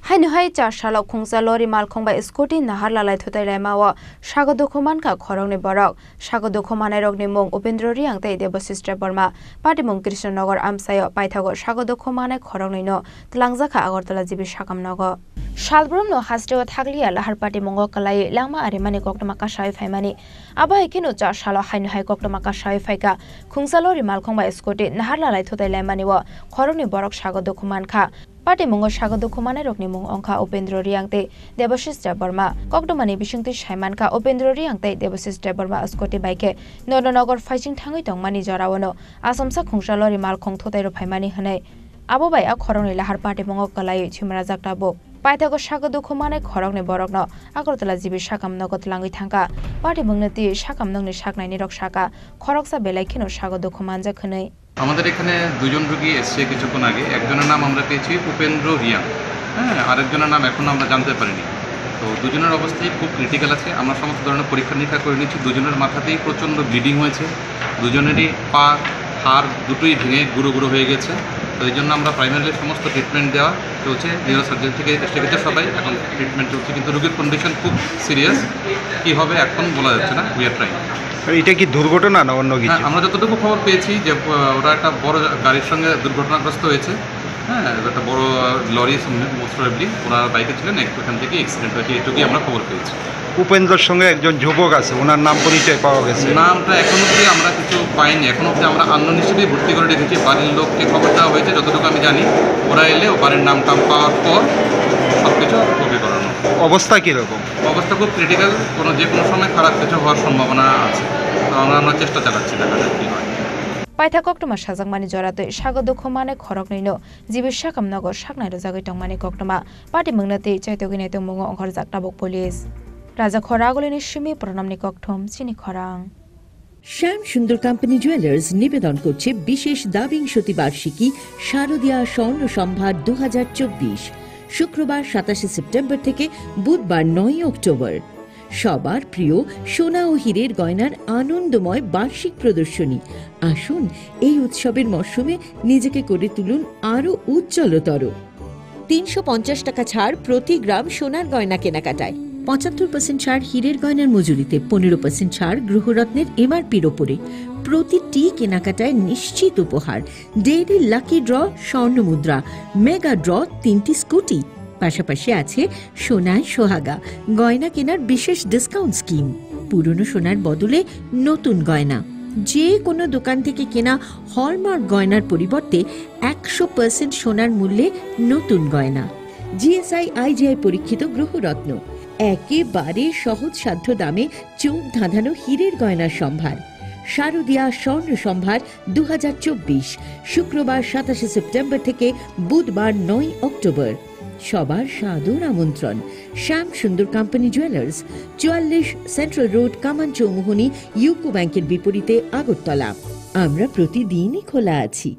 Hai cha shalok khungsa lori mal khongba scooty nahar lalai thotai laimawa sagodokhoman ka khorongni borok sagodokhomanai rokni mung Upendro Riang tei Debashis Deborma Patimung Krishnanagar amsayo paithago sagodokhomanai khorongni no tlangjaka Agartala jibi sakamnago Shalbrum no hasteo thaglia lahar Patimungo kalai langma arimani koktoma kasai phaimani abai kinu cha shalo hai koktoma kasai phaika khungsa lori mal khongba scooty nahar lalai thotai laimani wa khorongni borok sagodokhoman kha Patimungo sagodokhomanai rokni mung ongkha Upendro Riang tei Debashis Deborma kokdomani bisingti saiman ka Upendro Riang tei Debashis Deborma scooty bike Nodonogor phaiching thangoi tongmani jorawono asamsa khungsa lori mal khong thotai ro phaimani hanai abo bai a khorongni lahar Patimungo kalai chimra jaktabok Paithago sagodokhomanai khorokni borokno Agartala jibi sakamnago tlangoi thangka Patimungni ti sakamnangni saknaini rok saka khoroksa belai kheno sagodokhoman jakhnai আমাদের এখানে দুজন রোগী এসেছে কিছুক্ষণ আগে একজনের নাম আমরা পেয়েছি উপেন্দ্র রিয়াং আরেকজনের নাম এখন আমরা জানতে পারিনি তো দুজনের অবস্থাই খুব ক্রিটিক্যাল আছে আমরা সমস্ত ধরনের পরীক্ষা নিরীক্ষা করে নিচ্ছি দুজনের মাথাতেই প্রচণ্ড ব্লিডিং হয়েছে দুজনেরই পা হাড় দুটোই ভেঙে গুঁড়ো গুঁড়ো হয়ে গেছে তো এই জন্য আমরা প্রাইমারিলি সমস্ত ট্রিটমেন্ট দেওয়া চলছে নিউরোসার্জন থেকে এসে গেছে সবাই এখন ট্রিটমেন্ট চলছে কিন্তু রোগীর কন্ডিশন খুব সিরিয়াস কী হবে এখন বলা যাচ্ছে না উই আর ট্রাইং এটা কি দুর্ঘটনা না অন্য কিছু আমরা যতটুকু খবর পেয়েছি যে ওরা একটা বড় গাড়ির সঙ্গে দুর্ঘটনাগ্রস্ত হয়েছে একটা বড় লরি মোস্ট প্রবাবলি ওরা বাইকে ছিলেন এখান থেকে অ্যাক্সিডেন্ট হয়েছে এটুকুই আমরা খবর পেয়েছি উপেন্দ্রর সঙ্গে একজন যুবক আছে ওনার নাম পরিচয় পাওয়া গেছে নামটা এখন অবধি আমরা কিছু পাইনি এখন অবধি আমরা আননোন হিসেবেই ভর্তি করে রেখেছি বাড়ির লোককে খবর দেওয়া হয়েছে যতটুকু আমি জানি ওরা এলে ও বাড়ির নাম টাম পাওয়ার পর সব কিছু ওকে করানো অবস্থা কীরকম অবস্থা খুব ক্রিটিক্যাল যে কোনো সময় খারাপ কিছু হওয়ার সম্ভাবনা আছে আমরা চেষ্টা চালাচ্ছি দেখা যাক কী হয় Paitha koktoma sajangmani joratoi sagodokhomanai khorokni no jibi sakamnago saknai rojagoi tongmani koktoma Patimungna tei chaitogini tongmungo onghor jaktabok police Raja Khoragolini Shimi Pranamni kokthom Chini Khorang শ্যাম সুন্দর কোম্পানি জুয়েলার্স নিবেদন করছে বিশেষ দাবিংশতি বার্ষিকী শারদীয়া স্বর্ণ সম্ভার 2024 শুক্রবার 27 সেপ্টেম্বর থেকে বুধবার 9 অক্টোবর সবার প্রিয় সোনা ও হীরের গয়নার আনন্দময় বার্ষিক প্রদর্শনী আসুন এই উৎসবের মরশুমে নিজেকে করে তুলুন আরো উজ্জ্বলতর 350 টাকা ছাড় প্রতি গ্রাম সোনার গয়না কেনাকাটায় 75% ছাড় হীরের গয়নার মজুরিতে 15% ছাড় গ্রহরত্নের এমআরপির ওপরে প্রতিটি কেনাকাটায় নিশ্চিত উপহার ডেইলি লাকি ড্র স্বর্ণ মুদ্রা মেগা ড্র 3টি স্কুটি পাশাপাশি আছে সোনায় সোহাগা গয়না কেনার বিশেষ ডিসকাউন্ট স্কিম পুরনো সোনার বদলে নতুন গয়না যে কোনো দোকান থেকে কেনা হলমার্ক গয়নার পরিবর্তে 100% সোনার মূল্যে নতুন গয়না জিএসআই আইজিআই পরীক্ষিত গ্রহরত্ন একেবারে সহজসাধ্য দামে চোখ ধাঁধানো হীরের গয়নার সম্ভার শারদীয়া স্বর্ণ সম্ভার 2024 শুক্রবার 27 সেপ্টেম্বর থেকে বুধবার 9 অক্টোবর সবার সাদর আমন্ত্রণ শ্যাম সুন্দর কোম্পানি জুয়েলার্স 44 সেন্ট্রাল রোড কামান চৌমুহনী ইউকো ব্যাংকের বিপরীতে আগরতলা আমরা প্রতিদিনই খোলা আছি